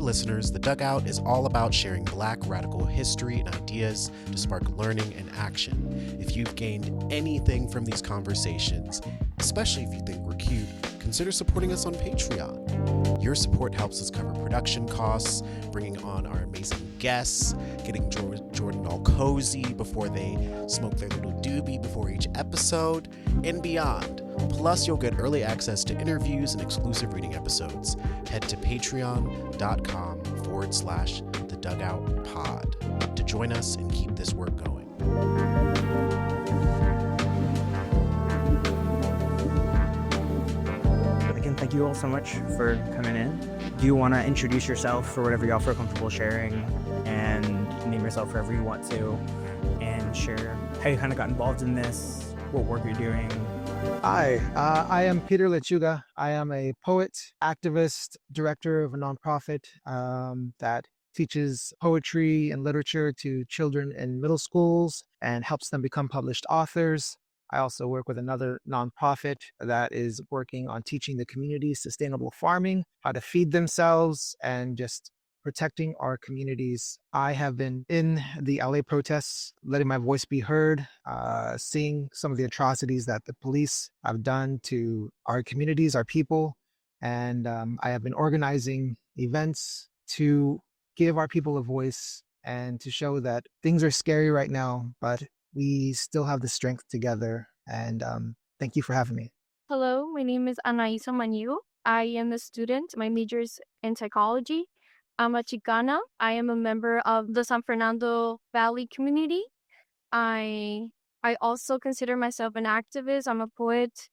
listeners, The Dugout is all about sharing Black radical history and ideas to spark learning and action. If you've gained anything from these conversations, especially if you think we're cute, consider supporting us on Patreon. Your support helps us cover production costs, bringing on our amazing guests, getting Jordan all cozy before they smoke their little doobie before each episode, and beyond. Plus, you'll get early access to interviews and exclusive reading episodes. Head to patreon.com/The Dugout Pod to join us and keep this work going. Again, thank you all so much for coming in. Do you want to introduce yourself or whatever y'all feel comfortable sharing, and name yourself wherever you want to, and share how you kind of got involved in this, what work you're doing? Hi, I am Peter Lechuga. I am a poet, activist, director of a nonprofit that teaches poetry and literature to children in middle schools and helps them become published authors. I also work with another nonprofit that is working on teaching the community sustainable farming, how to feed themselves, and just protecting our communities. I have been in the LA protests, letting my voice be heard, seeing some of the atrocities that the police have done to our communities, our people. And I have been organizing events to give our people a voice and to show that things are scary right now, but we still have the strength together. And thank you for having me. Hello, my name is Anahi. I am a student. My major is in psychology. I'm a Chicana. I am a member of the San Fernando Valley community. I also consider myself an activist. I'm a poet,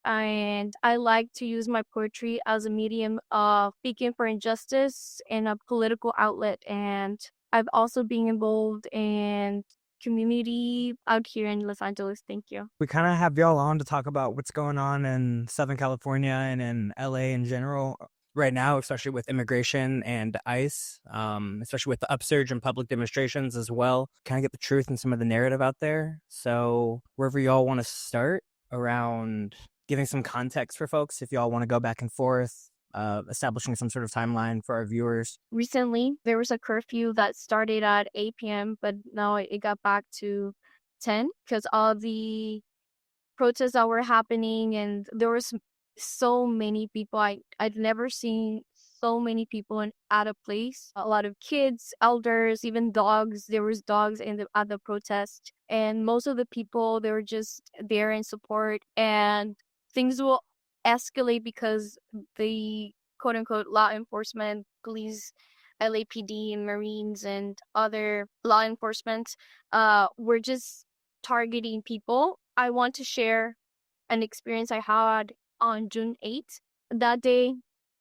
and I like to use my poetry as a medium of speaking for injustice and a political outlet. And I've also been involved in community out here in Los Angeles. Thank you. We kind of have y'all on to talk about what's going on in Southern California and in LA in general right now, especially with immigration and ICE, especially with the upsurge in public demonstrations as well. Kind of get the truth and some of the narrative out there. So wherever y'all want to start around giving some context for folks, if y'all want to go back and forth, establishing some sort of timeline for our viewers. Recently, there was a curfew that started at 8 p.m., but now it got back to 10 because all the protests that were happening, and there was so many people. I'd never seen so many people at a place. A lot of kids, elders, even dogs. There was dogs at the protest, and most of the people, they were just there in support, and things will escalate because the quote-unquote law enforcement, police, LAPD and Marines and other law enforcement were just targeting people. I want to share an experience I had on June 8th. That day,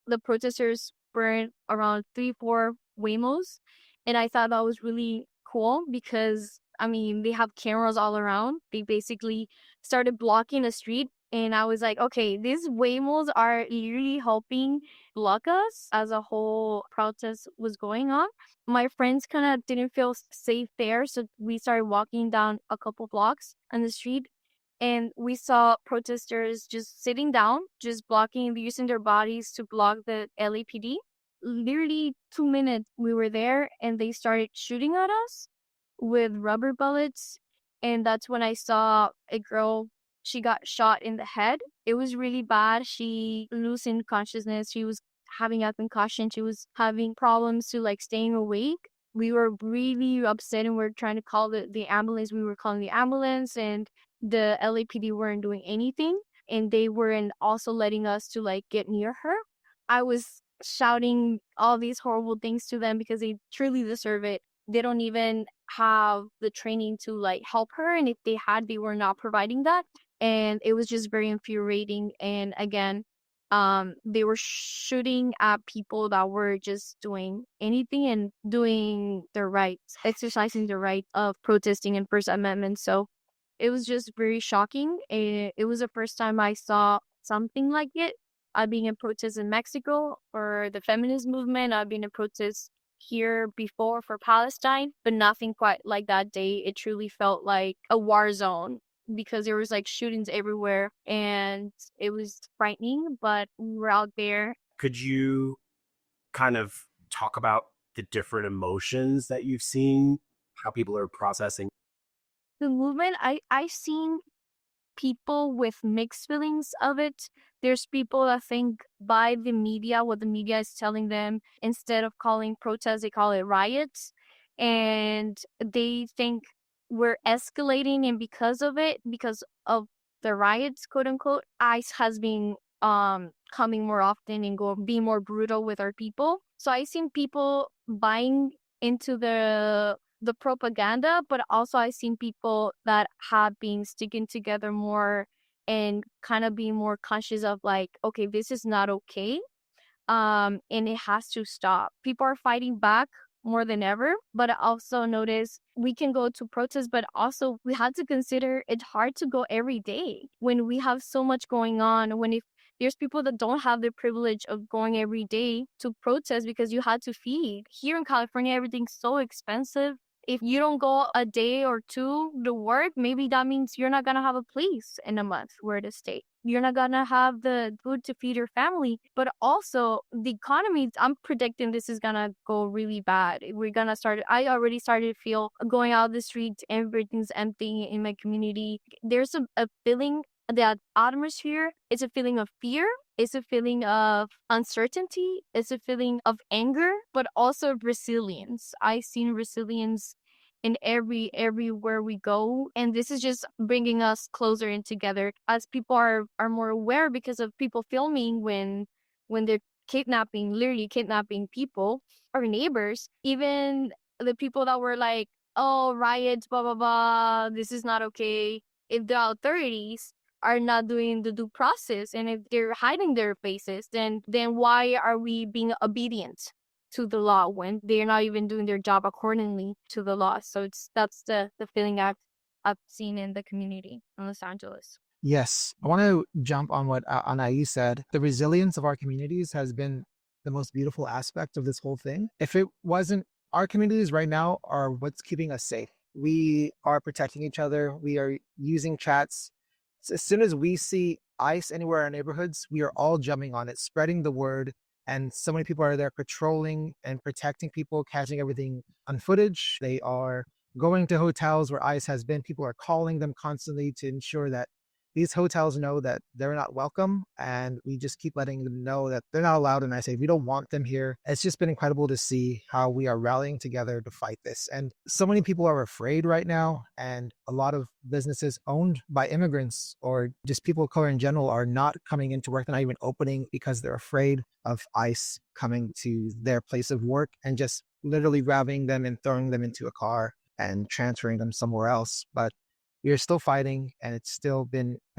the protesters burned around 3-4 Waymos, and I thought that was really cool because, I mean, they have cameras all around. They basically started blocking the street, and I was like, okay, these Waymos are really helping block us as a whole protest was going on. My friends kind of didn't feel safe there, so we started walking down a couple blocks on the street, and we saw protesters just sitting down, just using their bodies to block the LAPD. Literally 2 minutes we were there, and they started shooting at us with rubber bullets. And that's when I saw a girl, she got shot in the head. It was really bad. She loosened consciousness. She was having a concussion. She was having problems to staying awake. We were really upset, and we were trying to call the ambulance. We were calling the ambulance, and the LAPD weren't doing anything, and they weren't also letting us to get near her. I was shouting all these horrible things to them because they truly deserve it. They don't even have the training to help her, and if they had, they were not providing that. And it was just very infuriating. And again, they were shooting at people that were just doing anything and doing their rights, exercising the right of protesting and First Amendment. So it was just very shocking. It was the first time I saw something like it. I've been in protests in Mexico for the feminist movement. I've been in protests here before for Palestine, but nothing quite like that day. It truly felt like a war zone because there was shootings everywhere, and it was frightening, but we were out there. Could you kind of talk about the different emotions that you've seen, how people are processing? The movement, I seen people with mixed feelings of it. There's people that think by the media, what the media is telling them, instead of calling protests, they call it riots. And they think we're escalating, and because of it, because of the riots, quote unquote, ICE has been coming more often and go be more brutal with our people. So I seen people buying into the propaganda, but also I've seen people that have been sticking together more and kind of being more conscious of like, okay, this is not okay. And it has to stop. People are fighting back more than ever, but I also notice we can go to protests, but also we had to consider it's hard to go every day when we have so much going on. When if there's people that don't have the privilege of going every day to protest because you had to feed. Here in California, everything's so expensive. If you don't go a day or two to work, maybe that means you're not gonna have a place in a month where to stay. You're not gonna have the food to feed your family. But also the economy, I'm predicting this is gonna go really bad. We're gonna start, I already started to feel going out the streets, everything's empty in my community. There's a feeling, that atmosphere is a feeling of fear, it's a feeling of uncertainty, it's a feeling of anger, but also resilience. I've seen resilience in everywhere we go, and this is just bringing us closer and together as people are more aware because of people filming when they're kidnapping, literally kidnapping people, our neighbors, even the people that were like, oh, riots, blah blah blah, this is not okay. If the authorities are not doing the due process, and if they're hiding their faces, then why are we being obedient to the law when they're not even doing their job accordingly to the law? So that's the feeling I've seen in the community in Los Angeles. Yes, I want to jump on what Anahi said. The resilience of our communities has been the most beautiful aspect of this whole thing. If it wasn't, our communities right now are what's keeping us safe. We are protecting each other. We are using chats. So as soon as we see ICE anywhere in our neighborhoods, we are all jumping on it, spreading the word. And so many people are there patrolling and protecting people, catching everything on footage. They are going to hotels where ICE has been. People are calling them constantly to ensure that these hotels know that they're not welcome, and we just keep letting them know that they're not allowed. And I say, we don't want them here. It's just been incredible to see how we are rallying together to fight this. And so many people are afraid right now, and a lot of businesses owned by immigrants or just people of color in general are not coming into work. They're not even opening because they're afraid of ICE coming to their place of work and just literally grabbing them and throwing them into a car and transferring them somewhere else. But we are still fighting, and it's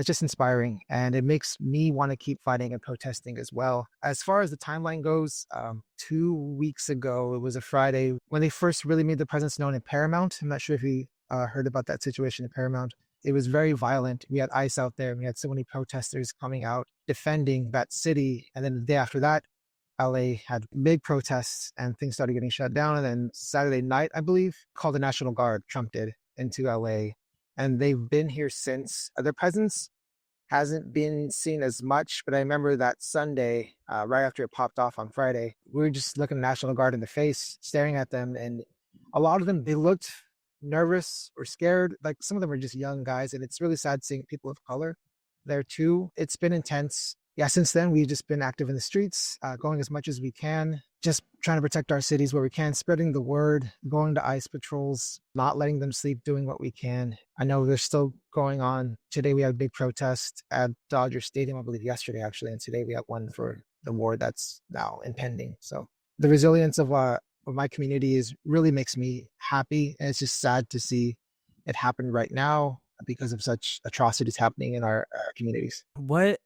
just inspiring, and it makes me want to keep fighting and protesting as well. As far as the timeline goes, 2 weeks ago, it was a Friday when they first really made the presence known in Paramount. I'm not sure if you heard about that situation in Paramount. It was very violent. We had ICE out there, and we had so many protesters coming out defending that city. And then the day after that, LA had big protests and things started getting shut down. And then Saturday night, I believe, called the National Guard, Trump did, into LA. And they've been here since. Their presence hasn't been seen as much, but I remember that Sunday, right after it popped off on Friday, we were just looking the National Guard in the face, staring at them. And a lot of them, they looked nervous or scared. Like some of them are just young guys. And it's really sad seeing people of color there too. It's been intense. Yeah, since then, we've just been active in the streets, going as much as we can, just trying to protect our cities where we can, spreading the word, going to ICE patrols, not letting them sleep, doing what we can. I know they're still going on. Today, we had a big protest at Dodger Stadium, I believe yesterday, actually. And today, we have one for the war that's now impending. So the resilience of my community really makes me happy. And it's just sad to see it happen right now because of such atrocities happening in our communities. What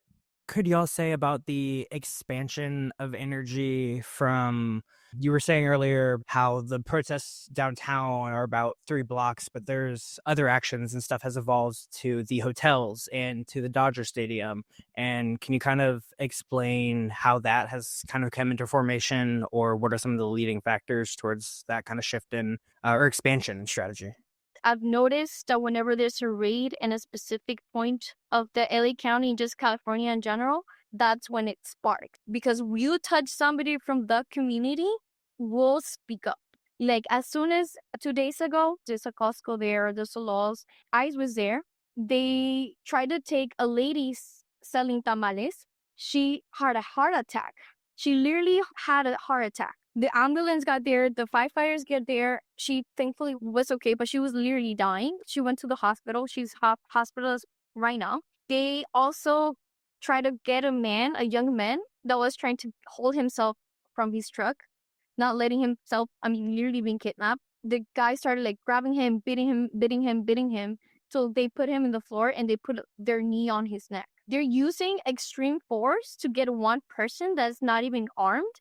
could y'all say about the expansion of energy from, you were saying earlier how the protests downtown are about 3 blocks, but there's other actions and stuff has evolved to the hotels and to the Dodger Stadium. And can you kind of explain how that has kind of come into formation, or what are some of the leading factors towards that kind of shift in or expansion in strategy? I've noticed that whenever there's a raid in a specific point of the LA County and just California in general, that's when it sparks. Because you touch somebody from the community, will speak up. Like as soon as 2 days ago, there's a Costco there, there's a Lowe's, ICE was there. They tried to take a lady selling tamales. She had a heart attack. She literally had a heart attack. The ambulance got there, the firefighters get there. She thankfully was okay, but she was literally dying. She went to the hospital. She's hospitalized right now. They also tried to get a young man that was trying to hold himself from his truck, not letting himself, literally being kidnapped. The guy started like grabbing him, beating him, till they put him in the floor and they put their knee on his neck. They're using extreme force to get one person that's not even armed.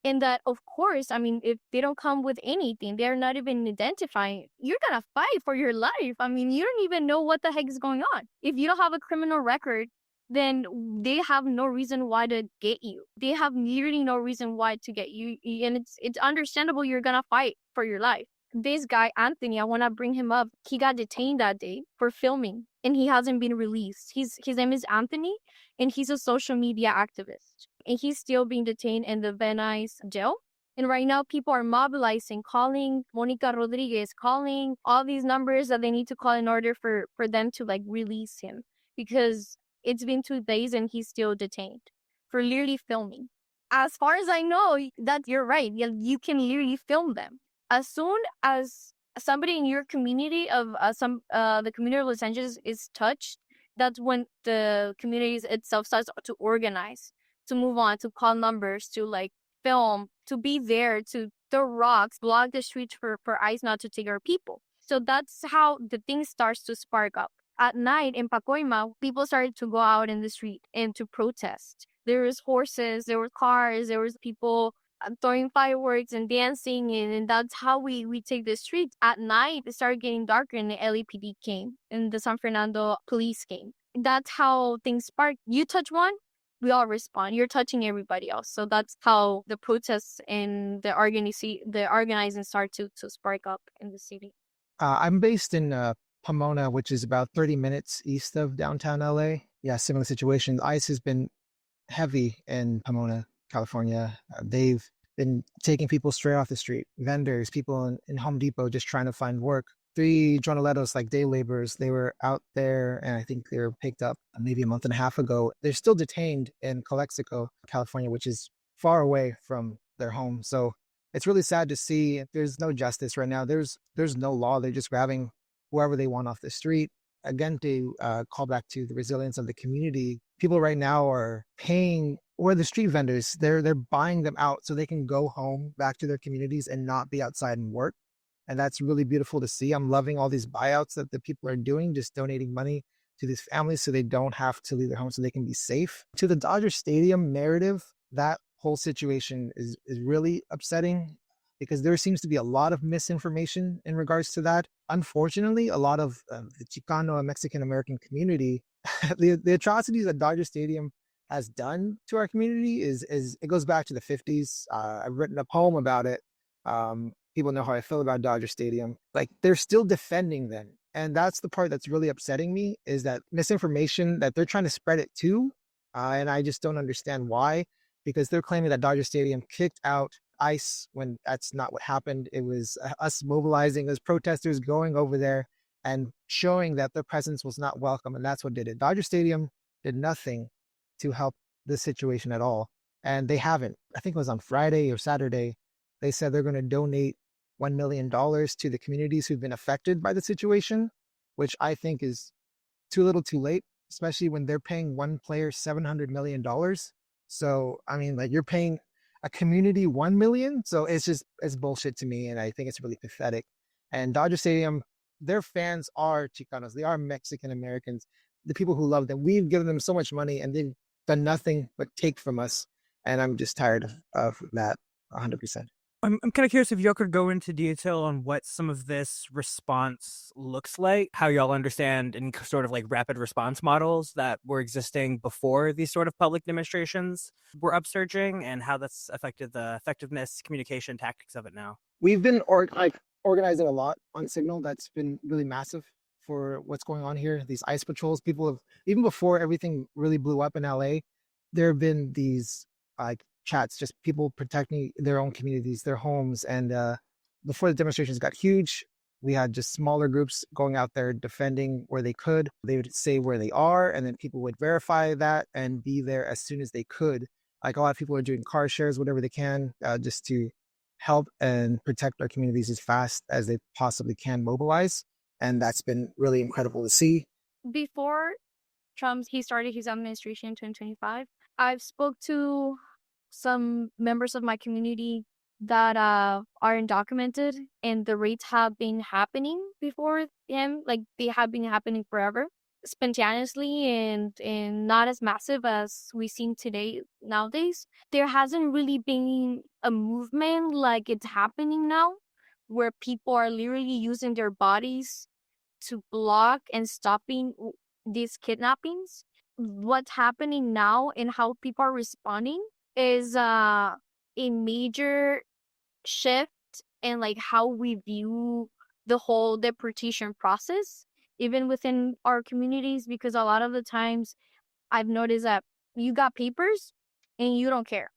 And that, of course, if they don't come with anything, they're not even identifying, you're gonna fight for your life. You don't even know what the heck is going on. If you don't have a criminal record, then they have no reason why to get you. They have literally no reason why to get you. And it's understandable you're gonna fight for your life. This guy, Anthony, I want to bring him up. He got detained that day for filming and he hasn't been released. His name is Anthony and he's a social media activist. And he's still being detained in the Venice jail. And right now, people are mobilizing, calling Monica Rodriguez, calling all these numbers that they need to call in order for them to like release him. Because it's been 2 days and he's still detained for literally filming. As far as I know, that you're right. You can literally film them. As soon as somebody in your community of the community of Los Angeles is touched, that's when the community itself starts to organize, to move on, to call numbers, to like film, to be there, to throw rocks, block the streets for ICE not to take our people. So that's how the thing starts to spark up. At night in Pacoima, people started to go out in the street and to protest. There was horses, there were cars, there was people throwing fireworks and dancing, and that's how we take the streets. At night, it started getting darker and the LAPD came and the San Fernando police came. That's how things spark. You touch one, we all respond. You're touching everybody else. So that's how the protests and the organizing start to spark up in the city. I'm based in Pomona, which is about 30 minutes east of downtown LA. Yeah, similar situation. ICE has been heavy in Pomona, California. They've been taking people straight off the street, vendors, people in Home Depot just trying to find work. 3 jornaleros, like day laborers, they were out there and I think they were picked up maybe a month and a half ago. They're still detained in Calexico, California, which is far away from their home. So it's really sad to see there's no justice right now. There's no law. They're just grabbing whoever they want off the street. Again, to call back to the resilience of the community, people right now are paying, or the street vendors, they're buying them out so they can go home back to their communities and not be outside and work. And that's really beautiful to see. I'm loving all these buyouts that the people are doing, just donating money to these families so they don't have to leave their homes, so they can be safe. To the Dodger Stadium narrative, that whole situation is really upsetting because there seems to be a lot of misinformation in regards to that. Unfortunately, a lot of the Chicano and Mexican American community, the atrocities that Dodger Stadium has done to our community is it goes back to the 50s. I've written a poem about it. People know how I feel about Dodger Stadium. Like, they're still defending them. And that's the part that's really upsetting me, is that misinformation that they're trying to spread it too. And I just don't understand why, because they're claiming that Dodger Stadium kicked out ICE when that's not what happened. It was us mobilizing as protesters going over there and showing that their presence was not welcome. And that's what did it. Dodger Stadium did nothing to help the situation at all. And they haven't. I think it was on Friday or Saturday. They said they're going to donate $1 million to the communities who've been affected by the situation, which I think is too little too late, especially when they're paying one player $700 million. So, like, you're paying a community $1 million. So it's bullshit to me. And I think it's really pathetic. And Dodger Stadium, their fans are Chicanos. They are Mexican Americans, the people who love them. We've given them so much money and they've done nothing but take from us. And I'm just tired of that 100%. I'm kind of curious if y'all could go into detail on what some of this response looks like, how y'all understand in sort of like rapid response models that were existing before these sort of public demonstrations were upsurging, and how that's affected the effectiveness, communication, tactics of it now. We've been organizing a lot on Signal. That's been really massive for what's going on here. These ICE patrols, people have, even before everything really blew up in LA, there have been these chats, just people protecting their own communities, their homes. And before the demonstrations got huge, we had just smaller groups going out there defending where they could. They would say where they are, and then people would verify that and be there as soon as they could. Like a lot of people are doing car shares, whatever they can, just to help and protect our communities as fast as they possibly can mobilize. And that's been really incredible to see. Before he started his administration in 2025, I've spoke to some members of my community that are undocumented, and the raids have been happening before him. Like, they have been happening forever, spontaneously, and not as massive as we seen today nowadays. There hasn't really been a movement like it's happening now, where people are literally using their bodies to block and stopping these kidnappings. What's happening now and how people are responding is a major shift in like how we view the whole deportation process, even within our communities, because a lot of the times I've noticed that you got papers and you don't care.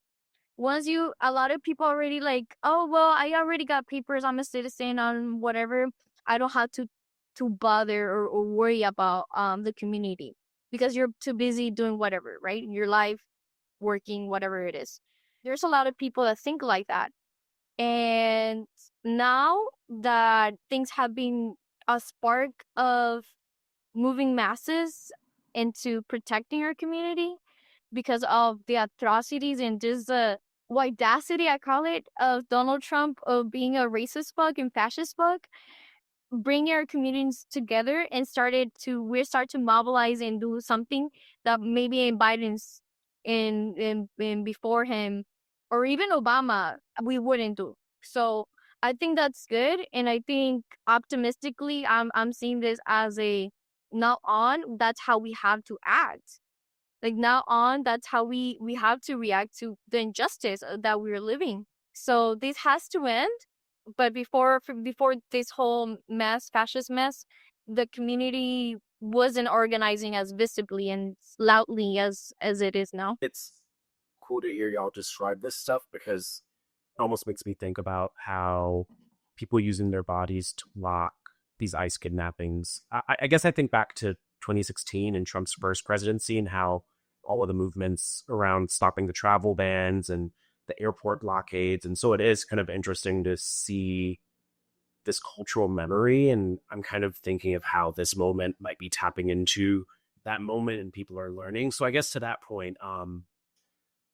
A lot of people already like, oh, well, I already got papers, I'm a citizen on whatever, I don't have to bother or worry about the community, because you're too busy doing whatever, right? Your life, working, whatever it is. There's a lot of people that think like that. And now that things have been a spark of moving masses into protecting our community because of the atrocities and just the audacity, I call it, of Donald Trump of being a racist bug and fascist bug, bringing our communities together and we start to mobilize and do something that maybe in Biden's in before him or even Obama we wouldn't do. So I think that's good, and I think optimistically I'm seeing this as a now on that's how we have to act. Like, now on, that's how we have to react to the injustice that we're living. So this has to end. But before this whole fascist mess, the community wasn't organizing as visibly and loudly as it is now. It's cool to hear y'all describe this stuff because it almost makes me think about how people using their bodies to block these ICE kidnappings. I guess I think back to 2016 and Trump's first presidency and how all of the movements around stopping the travel bans and the airport blockades. And so it is kind of interesting to see this cultural memory. And I'm kind of thinking of how this moment might be tapping into that moment and people are learning. So I guess to that point,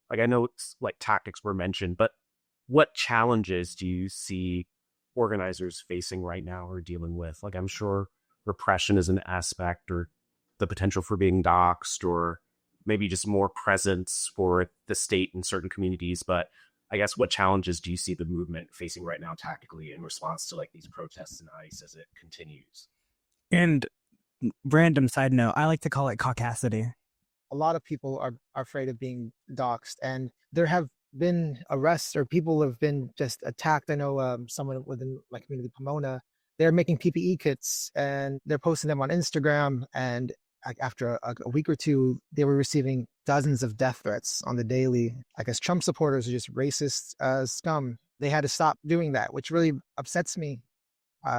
like I know it's like tactics were mentioned, but what challenges do you see organizers facing right now or dealing with? Like, I'm sure repression is an aspect, or the potential for being doxxed, or maybe just more presence for the state in certain communities. But I guess what challenges do you see the movement facing right now tactically in response to like these protests in ICE as it continues? And random side note, I like to call it caucasity. A lot of people are afraid of being doxxed, and there have been arrests or people have been just attacked. I know someone within my community, Pomona, they're making PPE kits and they're posting them on Instagram. And after a week or two, they were receiving dozens of death threats on the daily. I guess Trump supporters are just racist scum. They had to stop doing that, which really upsets me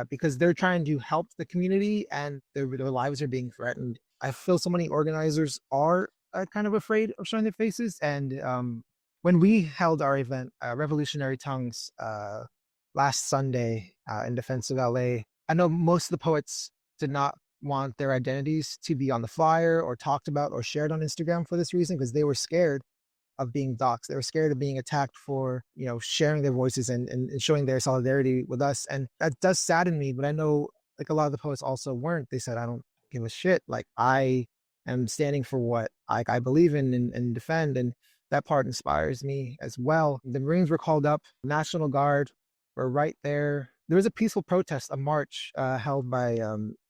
because they're trying to help the community and their lives are being threatened. I feel so many organizers are kind of afraid of showing their faces. And when we held our event, Revolutionary Tongues, last Sunday in defense of LA, I know most of the poets did not want their identities to be on the flyer or talked about or shared on Instagram for this reason, because they were scared of being doxxed. They were scared of being attacked for, sharing their voices and showing their solidarity with us. And that does sadden me, but I know like a lot of the poets also weren't. They said, I don't give a shit. Like, I am standing for what I believe in and defend. And that part inspires me as well. The Marines were called up, National Guard were right there. There was a peaceful protest, a march held by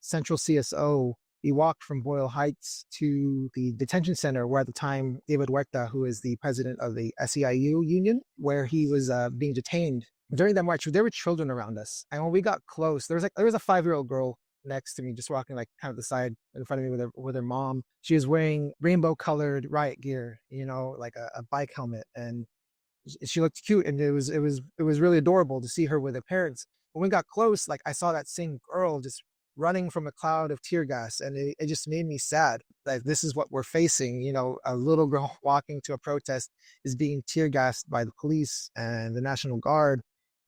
Central CSO. He walked from Boyle Heights to the detention center where at the time David Huerta, who is the president of the SEIU union, where he was being detained. During that march, there were children around us. And when we got close, there was a 5-year-old girl next to me, just walking like kind of the side in front of me with her mom. She was wearing rainbow colored riot gear, like a bike helmet. And She looked cute, and it was really adorable to see her with her parents. When we got close, like I saw that same girl just running from a cloud of tear gas, and it just made me sad. Like this is what we're facing. A little girl walking to a protest is being tear gassed by the police and the National Guard,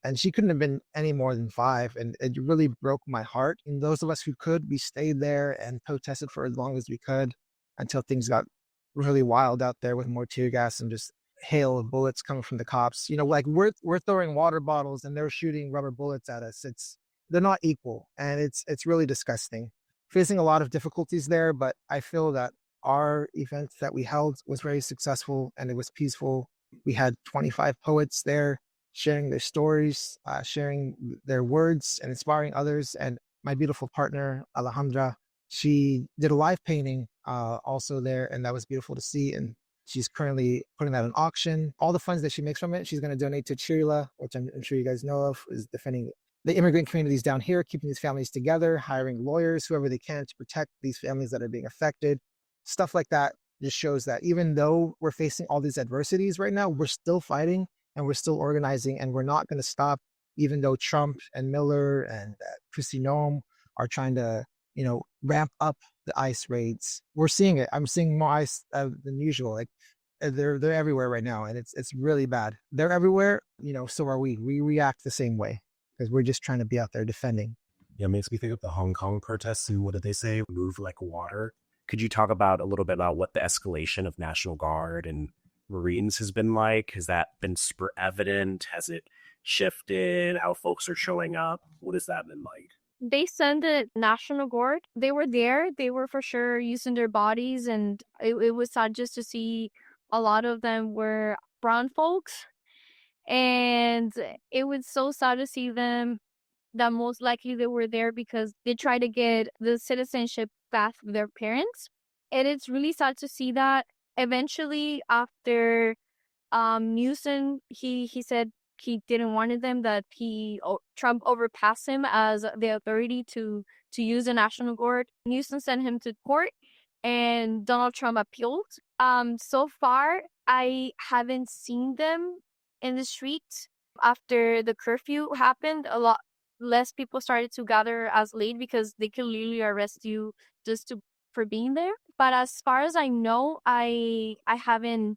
and she couldn't have been any more than 5, and it really broke my heart. And those of us who could, we stayed there and protested for as long as we could until things got really wild out there with more tear gas and just hail of bullets coming from the cops. Like we're throwing water bottles and they're shooting rubber bullets at us. They're not equal, and it's really disgusting. Facing a lot of difficulties there, but I feel that our event that we held was very successful and it was peaceful. We had 25 poets there sharing their stories, sharing their words and inspiring others. And my beautiful partner, Alejandra, she did a live painting also there, and that was beautiful to see. And she's currently putting that on auction. All the funds that she makes from it, she's going to donate to Chirila, which I'm sure you guys know of, is defending the immigrant communities down here, keeping these families together, hiring lawyers, whoever they can, to protect these families that are being affected. Stuff like that just shows that even though we're facing all these adversities right now, we're still fighting and we're still organizing, and we're not going to stop, even though Trump and Miller and Kristi Noem are trying to, ramp up the ICE raids. We're seeing it. I'm seeing more ICE than usual. Like they're everywhere right now, and it's really bad. They're everywhere, so are we. We react the same way because we're just trying to be out there defending. Yeah, it makes me think of the Hong Kong protests. And what did they say? Move like water. Could you talk about a little bit about what the escalation of National Guard and Marines has been like? Has that been super evident? Has it shifted? How folks are showing up? What has that been like? They sent the National Guard. They were there. They were for sure using their bodies, and it was sad just to see a lot of them were brown folks. And it was so sad to see them that most likely they were there because they tried to get the citizenship back of their parents. And it's really sad to see that eventually after Newsom, he said he didn't want them, that Trump overpassed him as the authority to use the National Guard. Newsom sent him to court, and Donald Trump appealed. So far, I haven't seen them in the street. After the curfew happened, a lot less people started to gather as late because they can literally arrest you just for being there. But as far as I know, I haven't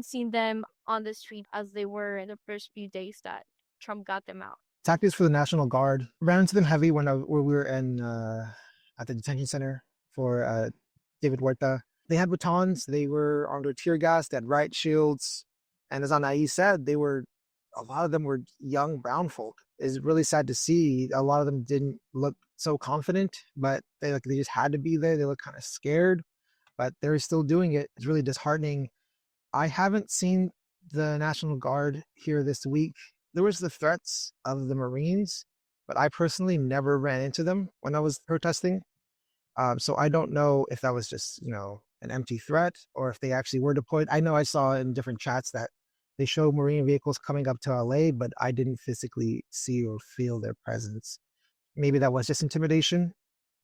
seen them on the street as they were in the first few days that Trump got them out. Tactics for the National Guard. Ran into them heavy when we were in at the detention center for David Huerta. They had batons. They were armed with tear gas. They had riot shields. And as Anahi said, a lot of them were young brown folk. It's really sad to see. A lot of them didn't look so confident, but they just had to be there. They look kind of scared, but they're still doing it. It's really disheartening. I haven't seen the National Guard here this week. There was the threats of the Marines, but I personally never ran into them when I was protesting. So I don't know if that was just, an empty threat or if they actually were deployed. I know I saw in different chats that they showed Marine vehicles coming up to LA, but I didn't physically see or feel their presence. Maybe that was just intimidation.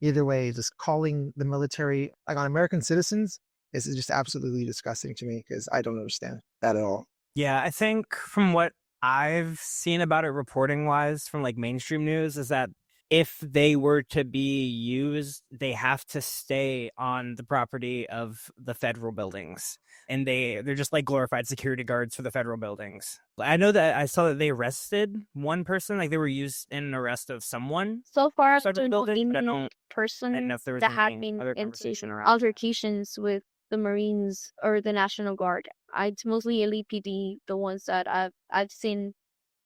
Either way, just calling the military like on American citizens is just absolutely disgusting to me because I don't understand that at all. Yeah, I think from what I've seen about it reporting wise from like mainstream news is that if they were to be used, they have to stay on the property of the federal buildings. And they're just like glorified security guards for the federal buildings. I know that I saw that they arrested one person, like they were used in an arrest of someone. So far, outside the there's no building, but I any person know if there was that had any been other into conversation around that. altercations with the Marines or the National Guard. It's mostly LAPD, the ones that I've seen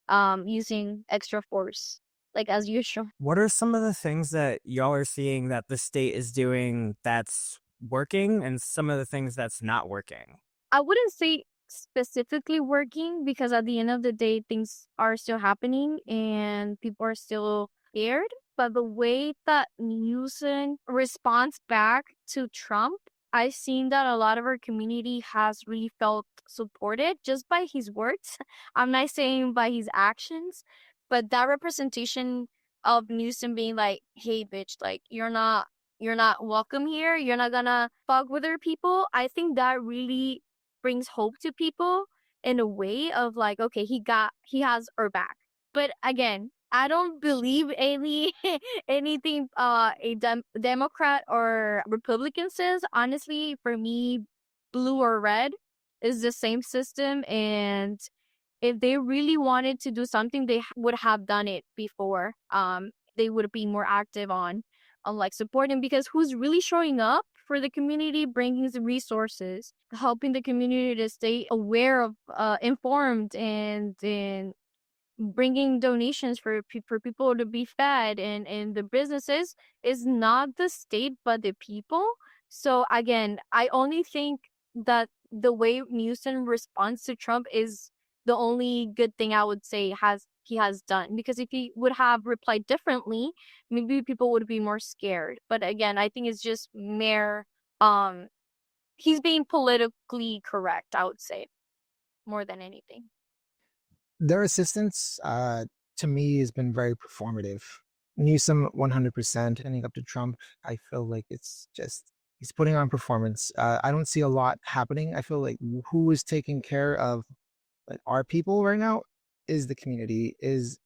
using extra force, like as usual. What are some of the things that y'all are seeing that the state is doing that's working and some of the things that's not working? I wouldn't say specifically working because at the end of the day, things are still happening and people are still scared. But the way that Newsom responds back to Trump, I've seen that a lot of our community has really felt supported just by his words. I'm not saying by his actions, but that representation of Newsom being like, "Hey, bitch, like you're not welcome here. You're not gonna fuck with our people." I think that really brings hope to people in a way of like, okay, he has our back. But again, I don't believe anything Democrat or Republican says. Honestly, for me, blue or red is the same system, and if they really wanted to do something, they would have done it before. They would be more active on like supporting, because who's really showing up for the community, bringing the resources, helping the community to stay aware of, informed, and bringing donations for people to be fed, and the businesses, is not the state but the people. So again, I only think that the way Newsom responds to Trump is the only good thing I would say he has done, because if he would have replied differently, maybe people would be more scared. But again, I think it's just mere he's being politically correct, I would say, more than anything. Their assistance, to me, has been very performative. Newsom 100% ending up to Trump. I feel like it's just he's putting on performance. I don't see a lot happening. I feel like who is taking care of like our people right now is the community, is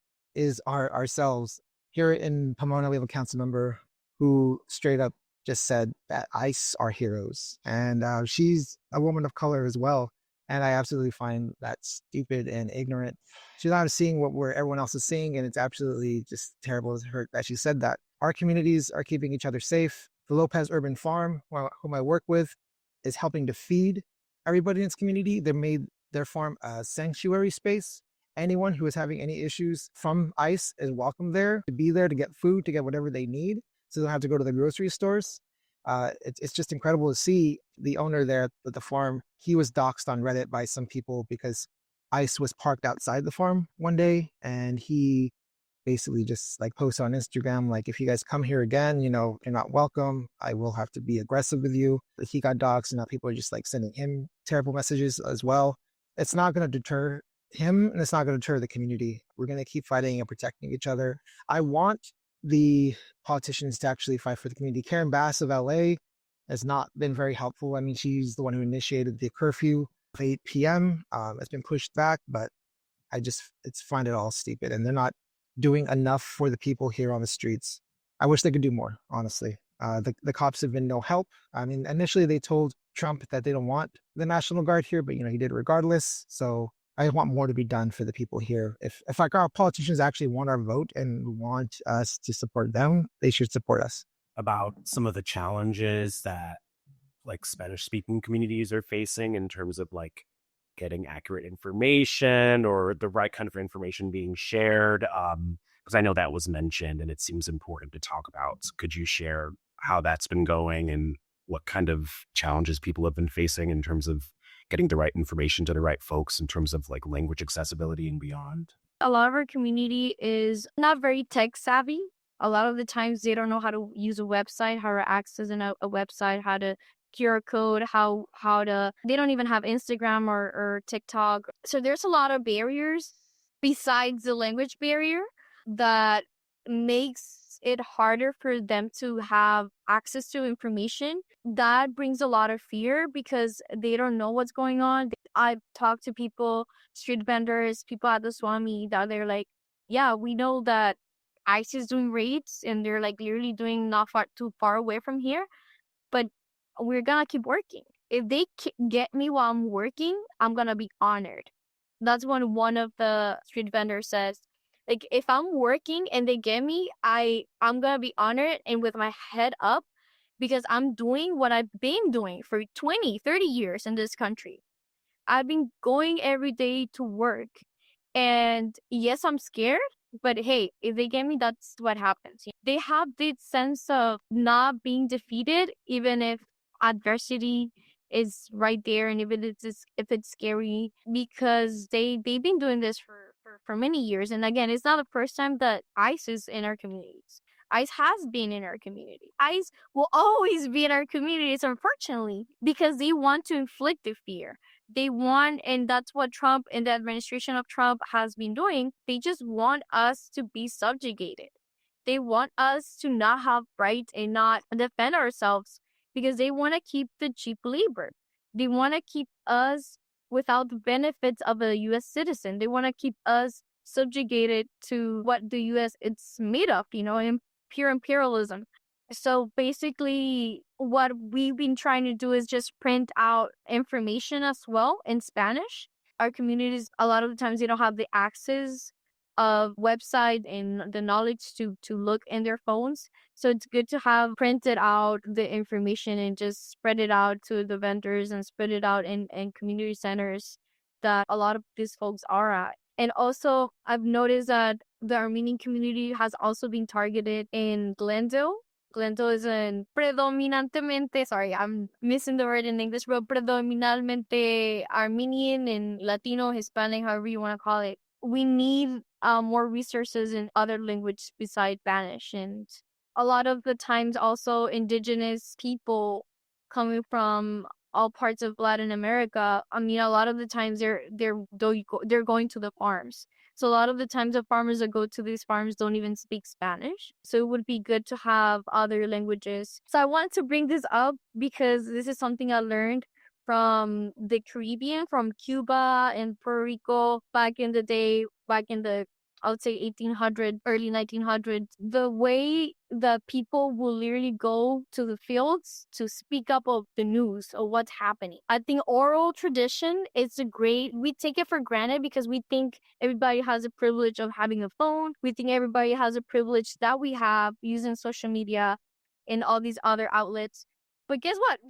ourselves. Here in Pomona, we have a council member who straight up just said that ICE are heroes, and she's a woman of color as well. And I absolutely find that stupid and ignorant. She's not seeing what everyone else is seeing, and it's absolutely just terrible as her that she said that. Our communities are keeping each other safe. The Lopez Urban Farm, whom I work with, is helping to feed everybody in its community. They made their farm a sanctuary space. Anyone who is having any issues from ICE is welcome there, to be there, to get food, to get whatever they need, so they don't have to go to the grocery stores. It's just incredible to see the owner there at the farm. He was doxxed on Reddit by some people because ICE was parked outside the farm one day, and he basically just like posted on Instagram, like, if you guys come here again, you're not welcome. I will have to be aggressive with you. He got doxxed, and now people are just like sending him terrible messages as well. It's not going to deter him, and it's not going to deter the community. We're going to keep fighting and protecting each other. I want the politicians to actually fight for the community. Karen Bass of LA has not been very helpful. I mean, she's the one who initiated the curfew of 8 p.m. It's been pushed back, but it's find it all stupid, and they're not doing enough for the people here on the streets. I wish they could do more, honestly. The cops have been no help. I mean, initially they told Trump that they don't want the National Guard here, but he did it regardless. So I want more to be done for the people here. If like our politicians actually want our vote and want us to support them, they should support us. About some of the challenges that like Spanish speaking communities are facing in terms of like getting accurate information or the right kind of information being shared, because I know that was mentioned and it seems important to talk about. So could you share how that's been going and what kind of challenges people have been facing in terms of getting the right information to the right folks in terms of like language accessibility and beyond? A lot of our community is not very tech savvy. A lot of the times they don't know how to use a website, how to access a website, how to QR code, how to, they don't even have Instagram or TikTok. So there's a lot of barriers besides the language barrier that makes it harder for them to have access to information. That brings a lot of fear because they don't know what's going on. I've talked to people, street vendors, people at the Swami, that they're like, yeah, we know that ICE is doing raids and they're like literally doing not too far away from here, but we're gonna keep working. If they get me while I'm working, I'm gonna be honored. That's when one of the street vendors says, like, if I'm working and they get me, I'm gonna be honored and with my head up, because I'm doing what I've been doing for 20, 30 years in this country. I've been going every day to work. And yes, I'm scared, but hey, if they get me, that's what happens. They have this sense of not being defeated, even if adversity is right there, and if it's scary, because they've been doing this for many years. And again, it's not the first time that ICE is in our communities. ICE has been in our community. ICE will always be in our communities, unfortunately, because they want to inflict the fear. They want, and that's what Trump and the administration of Trump has been doing. They just want us to be subjugated. They want us to not have rights and not defend ourselves because they want to keep the cheap labor. They want to keep us without the benefits of a US citizen. They want to keep us subjugated to what the US it's made of, in pure imperialism. So basically, what we've been trying to do is just print out information as well in Spanish. Our communities, a lot of the times, they don't have the access of website and the knowledge to look in their phones. So it's good to have printed out the information and just spread it out to the vendors and spread it out in community centers that a lot of these folks are at. And also, I've noticed that the Armenian community has also been targeted in Glendale. Glendale is an predominantemente, sorry, I'm missing the word in English, but predominantemente Armenian and Latino, Hispanic, however you want to call it. We need more resources in other languages besides Spanish. And a lot of the times also indigenous people coming from all parts of Latin America, I mean, a lot of the times they're going to the farms. So a lot of the times the farmers that go to these farms don't even speak Spanish. So it would be good to have other languages. So I wanted to bring this up because this is something I learned from the Caribbean, from Cuba and Puerto Rico back in the day, back in the, I would say 1800, early 1900s. The way that people will literally go to the fields to speak up of the news of what's happening. I think oral tradition is we take it for granted because we think everybody has a privilege of having a phone. We think everybody has a privilege that we have using social media and all these other outlets. But guess what?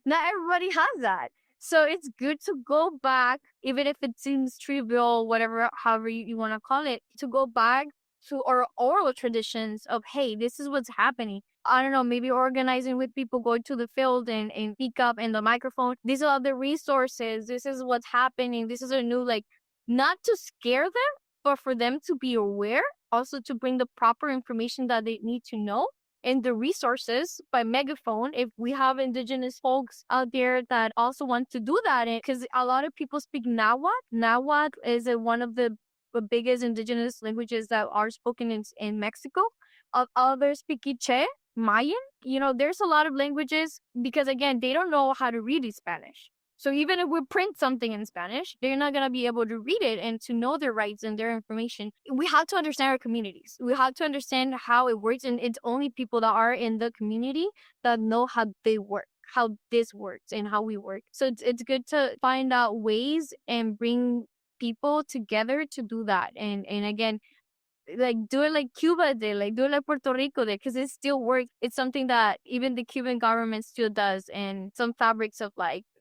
Not everybody has that. So it's good to go back, even if it seems trivial, whatever, however you want to call it, to go back to our oral traditions of, hey, this is what's happening. I don't know, maybe organizing with people, going to the field and speak up in the microphone. These are the resources. This is what's happening. This is a new, not to scare them, but for them to be aware, also to bring the proper information that they need to know. And the resources by megaphone, if we have indigenous folks out there that also want to do that, because a lot of people speak Nahuatl. Nahuatl is one of the biggest indigenous languages that are spoken in Mexico. Others speak Quiche, Mayan. There's a lot of languages because, again, they don't know how to read in Spanish. So even if we print something in Spanish, they're not going to be able to read it and to know their rights and their information. We have to understand our communities. We have to understand how it works. And it's only people that are in the community that know how they work, how this works and how we work. So it's good to find out ways and bring people together to do that. And again, do it like Cuba did, do it like Puerto Rico did, because it still works. It's something that even the Cuban government still does, and some fabrics of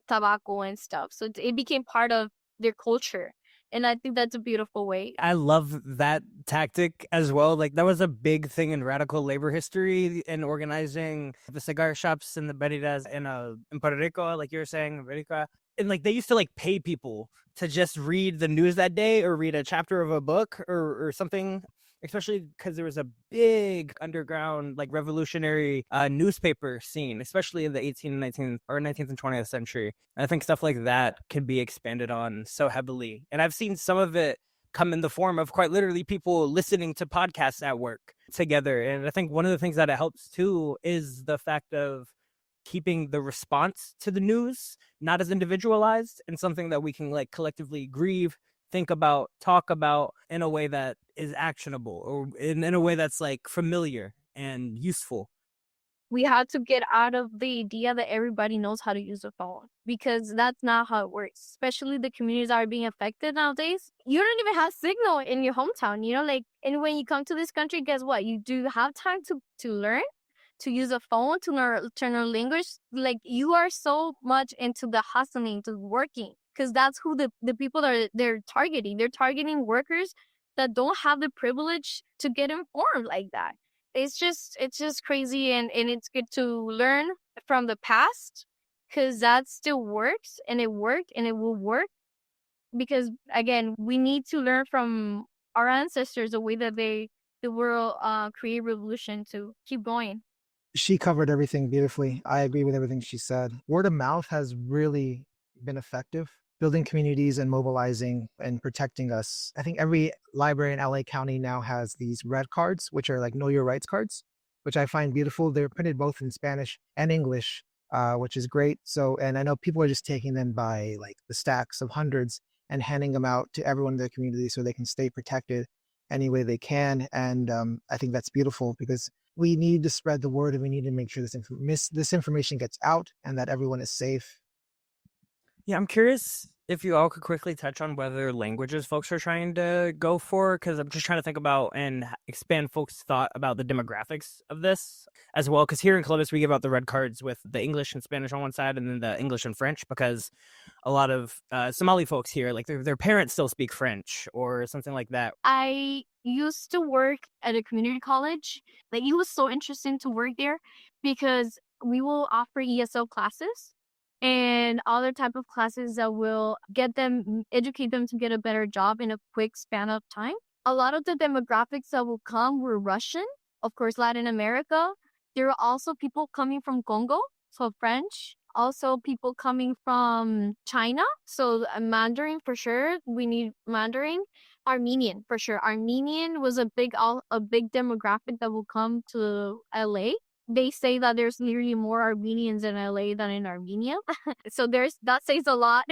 tobacco and stuff. So it became part of their culture. And I think that's a beautiful way. I love that tactic as well. That was a big thing in radical labor history in organizing the cigar shops and the beritas in Puerto Rico, like you were saying, America. And they used to pay people to just read the news that day or read a chapter of a book or something, especially because there was a big underground revolutionary newspaper scene, especially in the 18th and 19th or 19th and 20th century. And I think stuff like that can be expanded on so heavily. And I've seen some of it come in the form of quite literally people listening to podcasts at work together. And I think one of the things that it helps too is the fact of keeping the response to the news not as individualized and something that we can collectively grieve, think about, talk about in a way that is actionable or in a way that's familiar and useful. We had to get out of the idea that everybody knows how to use a phone, because that's not how it works. Especially the communities that are being affected nowadays. You don't even have signal in your hometown, and when you come to this country, guess what? You do have time to learn, to use a phone, to learn a language. You are so much into the hustling, to working, because that's who the people that they're targeting. They're targeting workers that don't have the privilege to get informed like that. It's just crazy, and it's good to learn from the past, because that still works, and it worked, and it will work, because again, we need to learn from our ancestors the way that they will create revolution to keep going. She covered everything beautifully. I agree with everything she said. Word of mouth has really been effective, building communities and mobilizing and protecting us. I think every library in LA County now has these red cards, which are Know Your Rights cards, which I find beautiful. They're printed both in Spanish and English. which is great. So, and I know people are just taking them by like the stacks of hundreds and handing them out to everyone in their community so they can stay protected any way they can. And I think that's beautiful because we need to spread the word and we need to make sure this information gets out and that everyone is safe. Yeah, I'm curious if you all could quickly touch on whether languages folks are trying to go for, because I'm just trying to think about and expand folks' thought about the demographics of this as well. Because here in Columbus, we give out the red cards with the English and Spanish on one side and then the English and French, because a lot of Somali folks here, like their parents still speak French or something like that. I used to work at a community college. Like, it was so interesting to work there because we will offer ESL classes and other type of classes that will educate them to get a better job in a quick span of time. A lot of the demographics that will come were Russian, of course, Latin America. There are also people coming from Congo, so French. Also, people coming from China, so Mandarin for sure. We need Mandarin. Armenian for sure. Armenian was a big demographic that will come to LA. They say that there's literally more Armenians in LA than in Armenia. So that says a lot.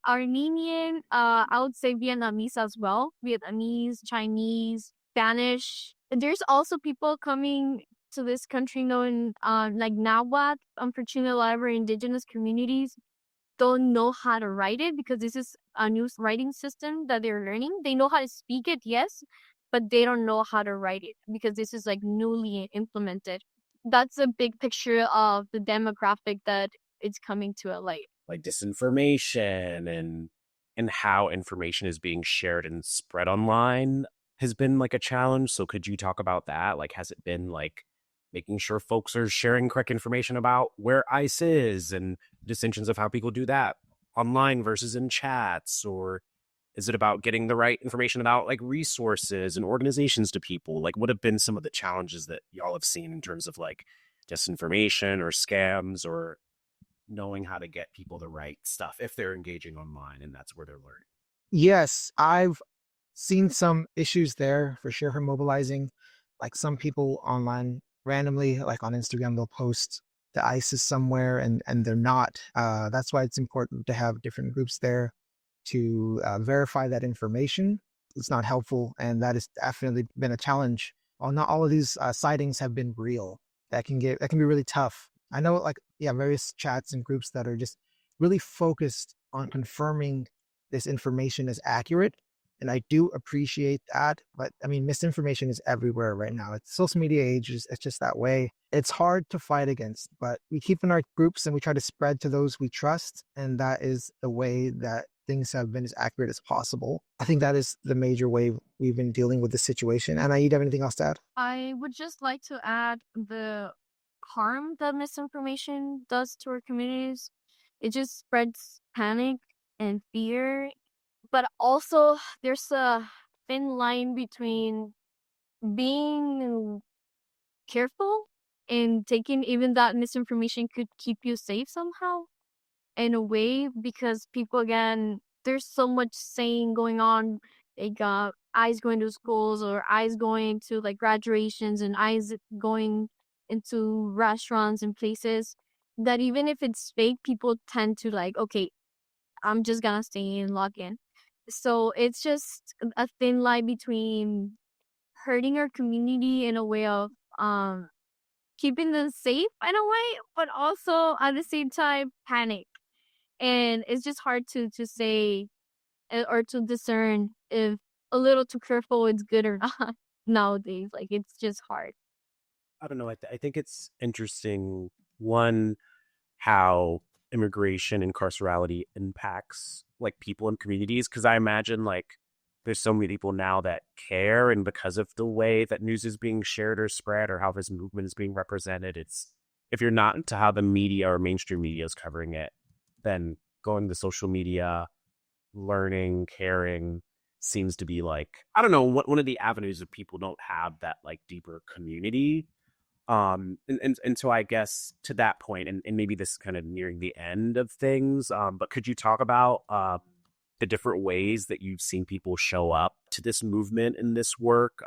Armenian, I would say Vietnamese as well. Vietnamese, Chinese, Spanish. There's also people coming to this country known like Nahuatl. Unfortunately, a lot of our indigenous communities don't know how to write it because this is a new writing system that they're learning. They know how to speak it, yes, but they don't know how to write it because this is like newly implemented. That's a big picture of the demographic that is coming to LA. Like disinformation and how information is being shared and spread online has been like a challenge. So could you talk about that? Like, has it been like making sure folks are sharing correct information about where ICE is and distinctions of how people do that online versus in chats? Or is it about getting the right information about like resources and organizations to people? Like, what have been some of the challenges that y'all have seen in terms of like disinformation or scams or knowing how to get people the right stuff if they're engaging online and that's where they're learning? Yes, I've seen some issues there for sure for mobilizing. Like some people online randomly, like on Instagram, they'll post the ISIS somewhere and they're not. That's why it's important to have different groups there to verify that information. It's not helpful, and that has definitely been a challenge. While not all of these sightings have been real, that can be really tough. I know, like, yeah, various chats and groups that are just really focused on confirming this information is accurate, and I do appreciate that. But I mean, misinformation is everywhere right now. It's social media age. It's just that way. It's hard to fight against, but we keep in our groups and we try to spread to those we trust, and that is the way that things have been as accurate as possible. I think that is the major way we've been dealing with the situation. Anahi, do you have anything else to add? I would just like to add the harm that misinformation does to our communities. It just spreads panic and fear. But also, there's a thin line between being careful and taking even that misinformation could keep you safe somehow in a way, because people, again, there's so much saying going on. They got eyes going to schools or eyes going to like graduations and eyes going into restaurants and places that even if it's fake, people tend to like, okay, I'm just gonna stay and log in. So it's just a thin line between hurting our community in a way of keeping them safe in a way, but also at the same time panic. And it's just hard to say or to discern if a little too careful is good or not nowadays. Like, it's just hard. I don't know. I think it's interesting, one, how immigration and carcerality impacts like people and communities. Cause I imagine like there's so many people now that care. And because of the way that news is being shared or spread or how this movement is being represented, it's, if you're not into how the media or mainstream media is covering it, then going to social media, learning, caring seems to be like, I don't know, one of the avenues of people don't have that like deeper community. And so I guess to that point, and maybe this is kind of nearing the end of things, but could you talk about the different ways that you've seen people show up to this movement and this work?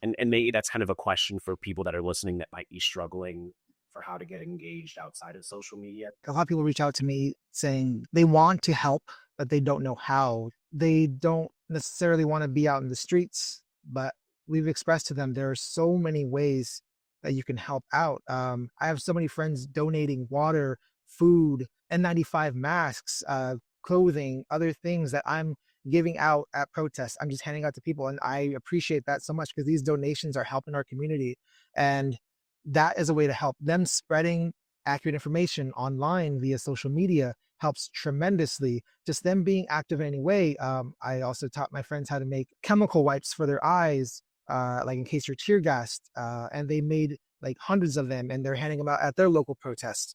And maybe that's kind of a question for people that are listening that might be struggling for how to get engaged outside of social media? A lot of people reach out to me saying they want to help, but they don't know how. They don't necessarily want to be out in the streets, but we've expressed to them there are so many ways that you can help out. I have so many friends donating water, food, N95 masks, clothing, other things that I'm giving out at protests. I'm just handing out to people, and I appreciate that so much because these donations are helping our community, and that is a way to help them. Spreading accurate information online via social media helps tremendously. Just them being active anyway. I also taught my friends how to make chemical wipes for their eyes, like in case you're tear gassed, and they made like hundreds of them, and they're handing them out at their local protests.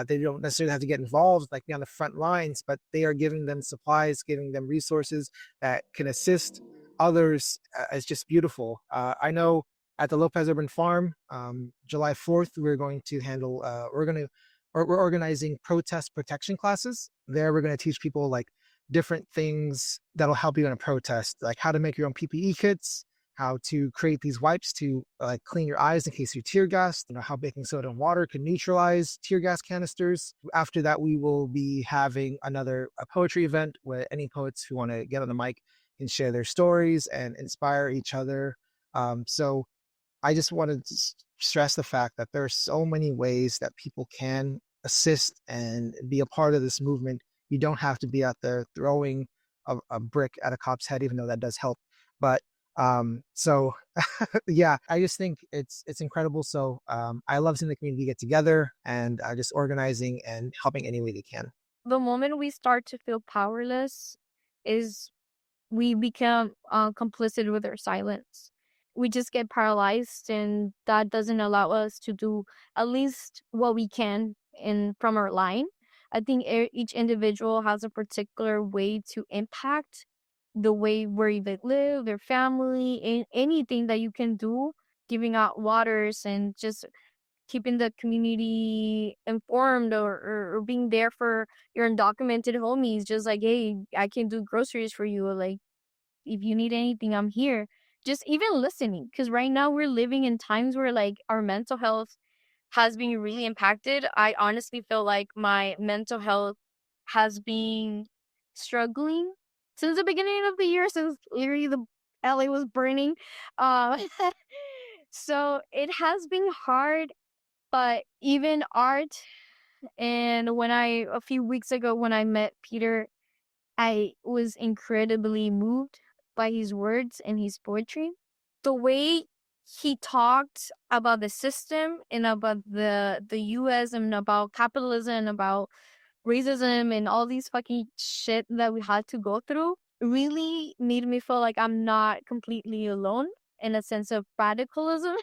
They don't necessarily have to get involved, like be on the front lines, but they are giving them supplies, giving them resources that can assist others. It's just beautiful. I know at the Lopez Urban Farm, July 4th, we're going to handle, we're organizing protest protection classes. There, we're going to teach people like different things that'll help you in a protest, like how to make your own PPE kits, how to create these wipes to clean your eyes in case you're tear gassed, how baking soda and water can neutralize tear gas canisters. After that, we will be having a poetry event where any poets who want to get on the mic can share their stories and inspire each other. So I just wanted to stress the fact that there are so many ways that people can assist and be a part of this movement. You don't have to be out there throwing a brick at a cop's head, even though that does help. But so yeah, I just think it's incredible. So I love seeing the community get together and just organizing and helping any way they can. The moment we start to feel powerless is we become complicit with our silence. We just get paralyzed, and that doesn't allow us to do at least what we can in from our line. I think each individual has a particular way to impact the way where they live, their family, and anything that you can do, giving out waters and just keeping the community informed, or being there for your undocumented homies, just like, hey, I can do groceries for you, or like, if you need anything, I'm here. Just even listening, because right now we're living in times where like our mental health has been really impacted. I honestly feel like my mental health has been struggling since the beginning of the year, since literally the LA was burning. Uh, so it has been hard, but even art. And a few weeks ago, when I met Peter, I was incredibly moved by his words and his poetry. The way he talked about the system and about the US and about capitalism and about racism and all these fucking shit that we had to go through really made me feel like I'm not completely alone in a sense of radicalism.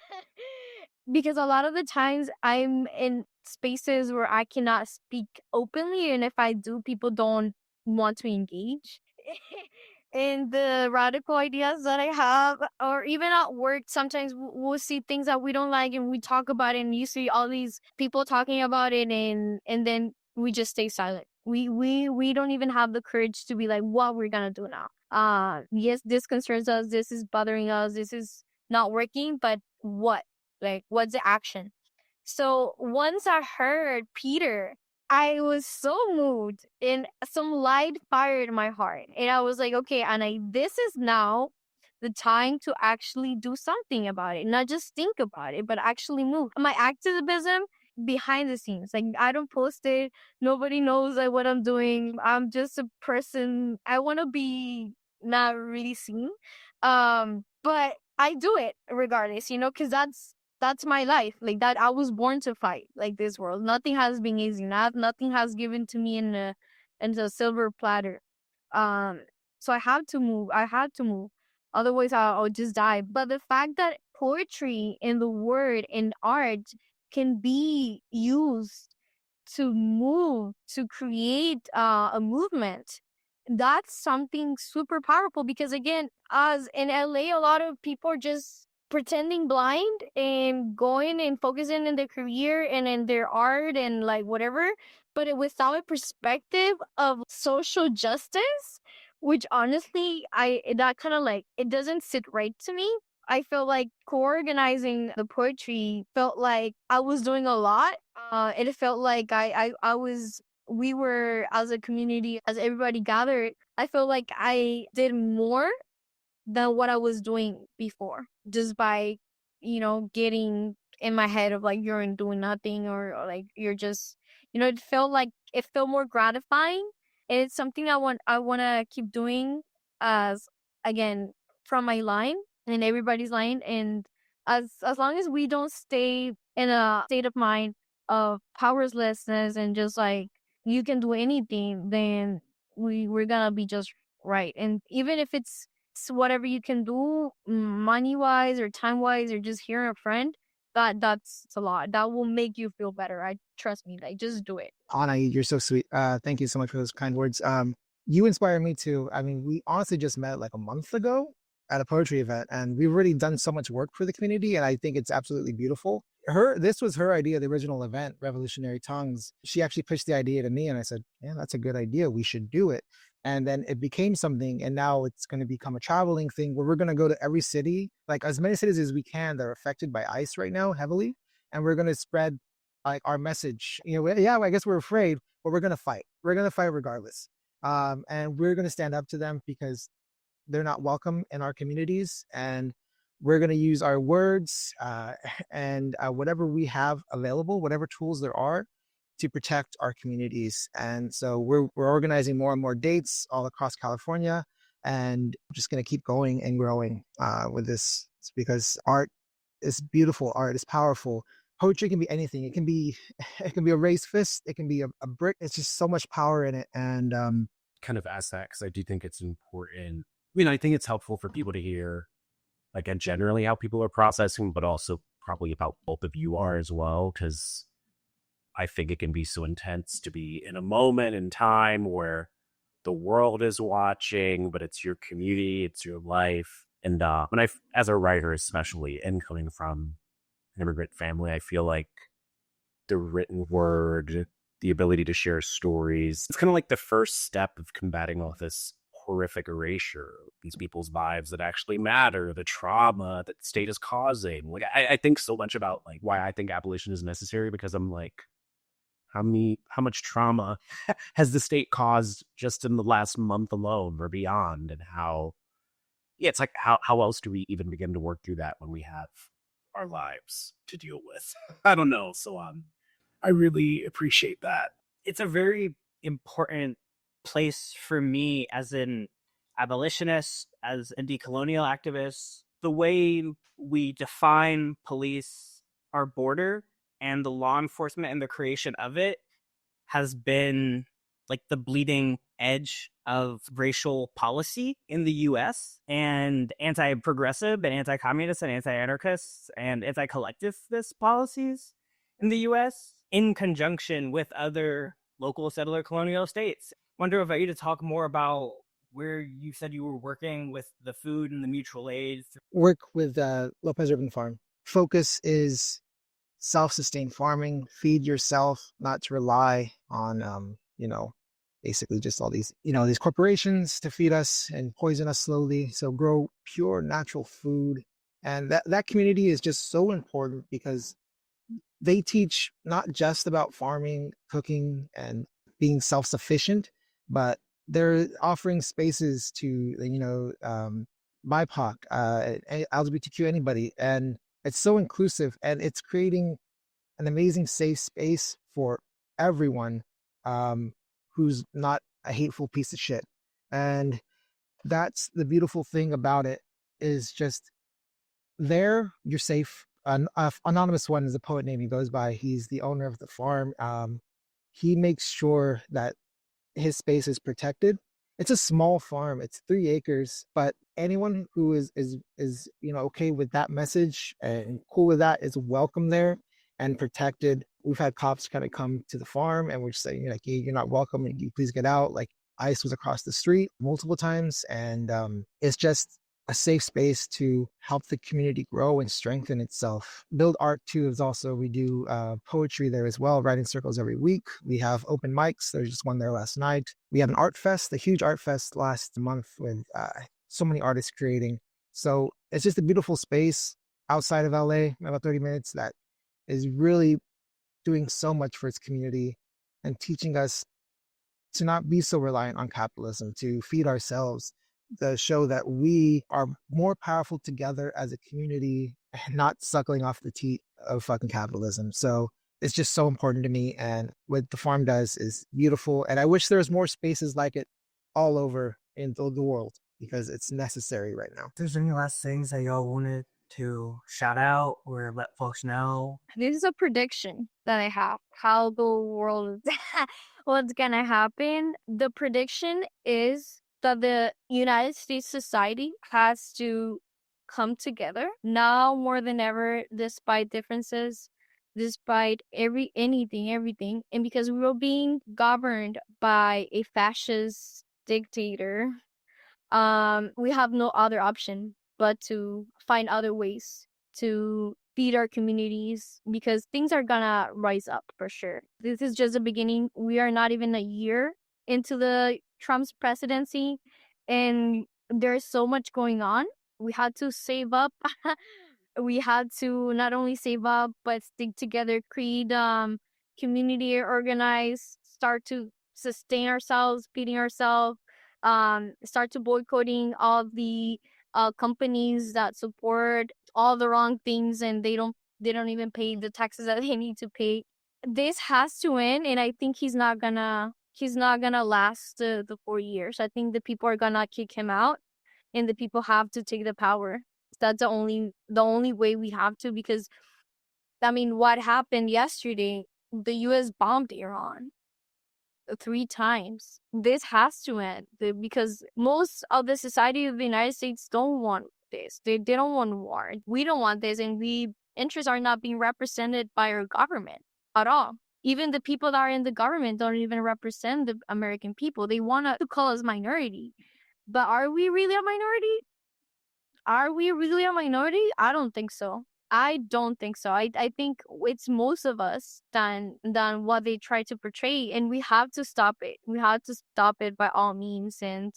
Because a lot of the times I'm in spaces where I cannot speak openly, and if I do, people don't want to engage in the radical ideas that I have. Or even at work, sometimes we'll see things that we don't like and we talk about it, and you see all these people talking about it, and then we just stay silent. We don't even have the courage to be like, what we're gonna do now. Yes, this concerns us, this is bothering us, this is not working, but what? Like, what's the action? So once I heard Peter, I was so moved, and some light fired my heart. And I was like, okay, Anna, this is now the time to actually do something about it. Not just think about it, but actually move. My activism behind the scenes. Like, I don't post it. Nobody knows like what I'm doing. I'm just a person. I want to be not really seen. But I do it regardless, because that's my life. Like, that I was born to fight like this world. Nothing has been easy. Nothing has given to me in a silver platter. Um, so I have to move. I had to move. Otherwise, I'll just die. But the fact that poetry and the word and art can be used to move, to create a movement, that's something super powerful. Because again, as in LA, a lot of people are just pretending blind and going and focusing in their career and in their art and like whatever, but without a perspective of social justice, which honestly, I that kind of like, it doesn't sit right to me. I feel like co-organizing the poetry felt like I was doing a lot. It felt like I was, we were as a community, as everybody gathered, I feel like I did more than what I was doing before, just by, getting in my head of like you're doing nothing, or like you're just, it felt more gratifying. And it's something I want to keep doing, as, again, from my line and everybody's line. And as long as we don't stay in a state of mind of powerlessness and just like you can do anything, then we're gonna be just right. And even if it's whatever you can do, money wise or time wise, or just hearing a friend, that's a lot. That will make you feel better. I trust me, like, just do it. Anahi, you're so sweet. Thank you so much for those kind words. You inspire me too. I mean, we honestly just met like a month ago at a poetry event, and we've already done so much work for the community, and I think it's absolutely beautiful. This was her idea, the original event, Revolutionary Tongues. She actually pitched the idea to me, and I said, "Yeah, that's a good idea. We should do it." And then it became something, and now it's going to become a traveling thing where we're going to go to every city, like as many cities as we can that are affected by ICE right now heavily, and we're going to spread like our message. Yeah, I guess we're afraid, but we're gonna fight. We're gonna fight regardless. And we're gonna stand up to them because they're not welcome in our communities. And we're gonna use our words and whatever we have available, whatever tools there are, to protect our communities. And so we're organizing more and more dates all across California, and we're just gonna keep going and growing with this. It's because art is beautiful. Art is powerful. Poetry can be anything. It can be it can be a raised fist. It can be a brick. It's just so much power in it. And Kind of ask that because I do think it's important. I mean, I think it's helpful for people to hear, like, and generally how people are processing, but also probably about both of you are as well, because I think it can be so intense to be in a moment in time where the world is watching, but it's your community, it's your life. And as a writer, especially, and coming from an immigrant family, I feel like the written word, the ability to share stories, it's kind of like the first step of combating all this horrific erasure, these people's lives that actually matter, the trauma that the state is causing. Like, I think so much about like why I think abolition is necessary, because I'm like, how much trauma has the state caused just in the last month alone or beyond? And how, yeah, it's like, how else do we even begin to work through that when we have our lives to deal with? I don't know. So I really appreciate that. It's a very important place for me as an abolitionist, as a decolonial activist. The way we define police, our border, and the law enforcement and the creation of it has been like the bleeding edge of racial policy in the US, and anti-progressive and anti-communist and anti-anarchist and anti-collectivist policies in the US in conjunction with other local settler colonial states. Wonder if I you to talk more about where you said you were working with the food and the mutual aid. work with Lopez Urban Farm. Focus is self-sustained farming. Feed yourself, not to rely on basically just all these these corporations to feed us and poison us slowly. So grow pure natural food, and that community is just so important because they teach not just about farming, cooking, and being self-sufficient, but they're offering spaces to BIPOC, LGBTQ, anybody, and it's so inclusive, and it's creating an amazing safe space for everyone who's not a hateful piece of shit. And that's the beautiful thing about it, is just there you're safe. Anonymous One is a poet name he goes by. He's the owner of the farm. He makes sure that his space is protected. It's a small farm. It's 3 acres, but anyone who is okay with that message and cool with that is welcome there and protected. We've had cops kind of come to the farm and we're just saying like, hey, you're not welcome. And you please get out. Like, ICE was across the street multiple times, and it's just a safe space to help the community grow and strengthen itself. Build art too is also, we do poetry there as well, writing circles every week. We have open mics. There's just one there last night. We had an art fest, a huge art fest last month with so many artists creating. So It's just a beautiful space outside of LA, about 30 minutes, that is really doing so much for its community and teaching us to not be so reliant on capitalism, to feed ourselves, to show that we are more powerful together as a community and not suckling off the teat of fucking capitalism. So it's just so important to me. And what the farm does is beautiful. And I wish there was more spaces like it all over in the world because it's necessary right now. If there's any last things that y'all wanted to shout out or let folks know? This is a prediction that I have how the world what's gonna happen. The prediction is that the United States society has to come together now more than ever, despite differences, despite everything, and because we were being governed by a fascist dictator, we have no other option but to find other ways to feed our communities because things are gonna rise up for sure. This is just the beginning. We are not even a year into the Trump's presidency, and there's so much going on. We had to save up. We had to not only save up but stick together, create community, organize, start to sustain ourselves, feeding ourselves, start to boycotting all the companies that support all the wrong things and they don't even pay the taxes that they need to pay. This has to end, and I think he's not gonna last the 4 years. I think the people are gonna kick him out, and the people have to take the power. That's the only way we have to, because I mean, what happened yesterday? The U.S. bombed Iran 3 times. This has to end because most of the society of the United States don't want this. They don't want war. We don't want this, and we interests are not being represented by our government at all. Even the people that are in the government don't even represent the American people. They want to call us minority. But are we really a minority? Are we really a minority? I don't think so. I don't think so. I think it's most of us than what they try to portray, and we have to stop it. We have to stop it by all means, and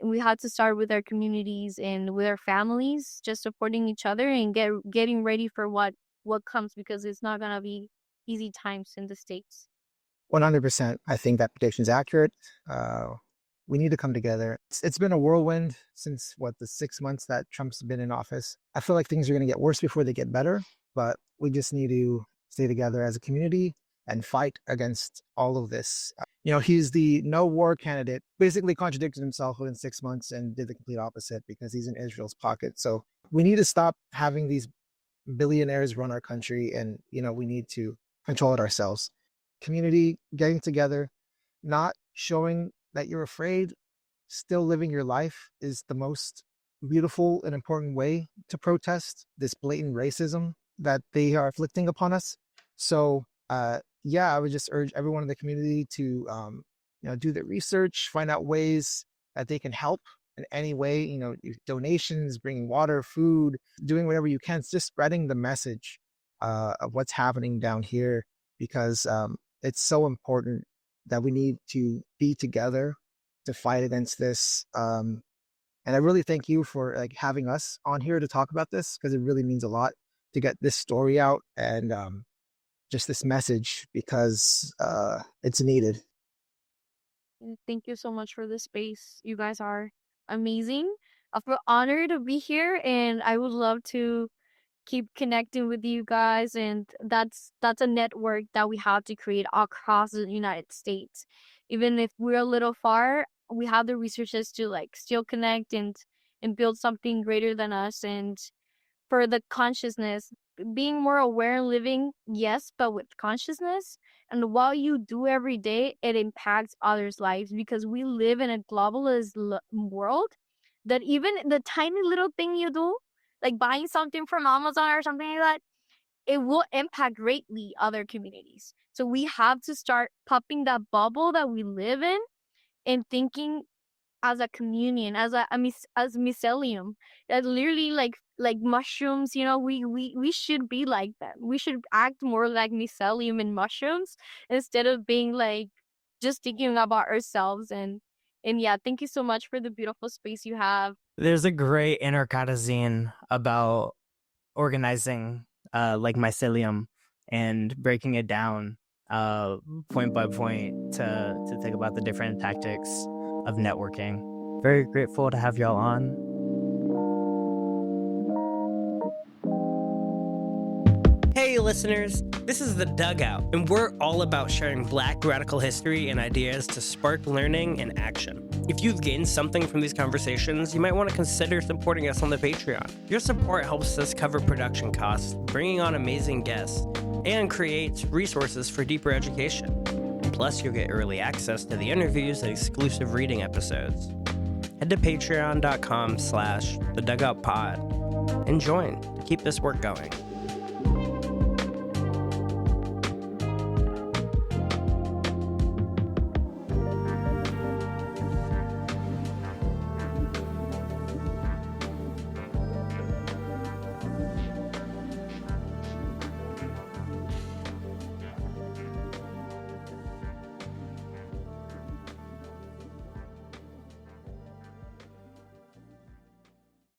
we have to start with our communities and with our families, just supporting each other and getting ready for what comes, because it's not gonna be easy times in the States. 100%. I think that prediction is accurate. We need to come together. It's been a whirlwind since the 6 months that Trump's been in office. I feel like things are going to get worse before they get better, but we just need to stay together as a community and fight against all of this. He's the no war candidate, basically contradicted himself within 6 months and did the complete opposite because he's in Israel's pocket. So we need to stop having these billionaires run our country, and we need to control it ourselves. Community getting together, not showing that you're afraid, still living your life is the most beautiful and important way to protest this blatant racism that they are inflicting upon us. So yeah, I would just urge everyone in the community to do their research, find out ways that they can help in any way, donations, bringing water, food, doing whatever you can, just spreading the message of what's happening down here, because it's so important that we need to be together to fight against this. And I really thank you for having us on here to talk about this, because it really means a lot to get this story out and just this message, because it's needed. Thank you so much for the space. You guys are amazing. I feel honored to be here, and I would love to keep connecting with you guys, and that's a network that we have to create across the United States. Even if we're a little far, we have the resources to still connect and build something greater than us. And for the consciousness, being more aware and living, yes, but with consciousness. And what you do every day, it impacts others' lives, because we live in a globalist world that even the tiny little thing you do, like buying something from Amazon or something like that, it will impact greatly other communities. So we have to start popping that bubble that we live in and thinking as a communion, as as mycelium, that literally like mushrooms. We should be like that. We should act more like mycelium and mushrooms, instead of being just thinking about ourselves. And And yeah, thank you so much for the beautiful space you have. There's a great Intercata zine about organizing like mycelium and breaking it down point by point to think about the different tactics of networking. Very grateful to have y'all on. Hey listeners, this is The Dugout, and we're all about sharing Black radical history and ideas to spark learning and action. If you've gained something from these conversations, you might want to consider supporting us on the Patreon. Your support helps us cover production costs, bringing on amazing guests, and creates resources for deeper education. Plus, you'll get early access to the interviews and exclusive reading episodes. Head to patreon.com/thedugoutpod and join to keep this work going.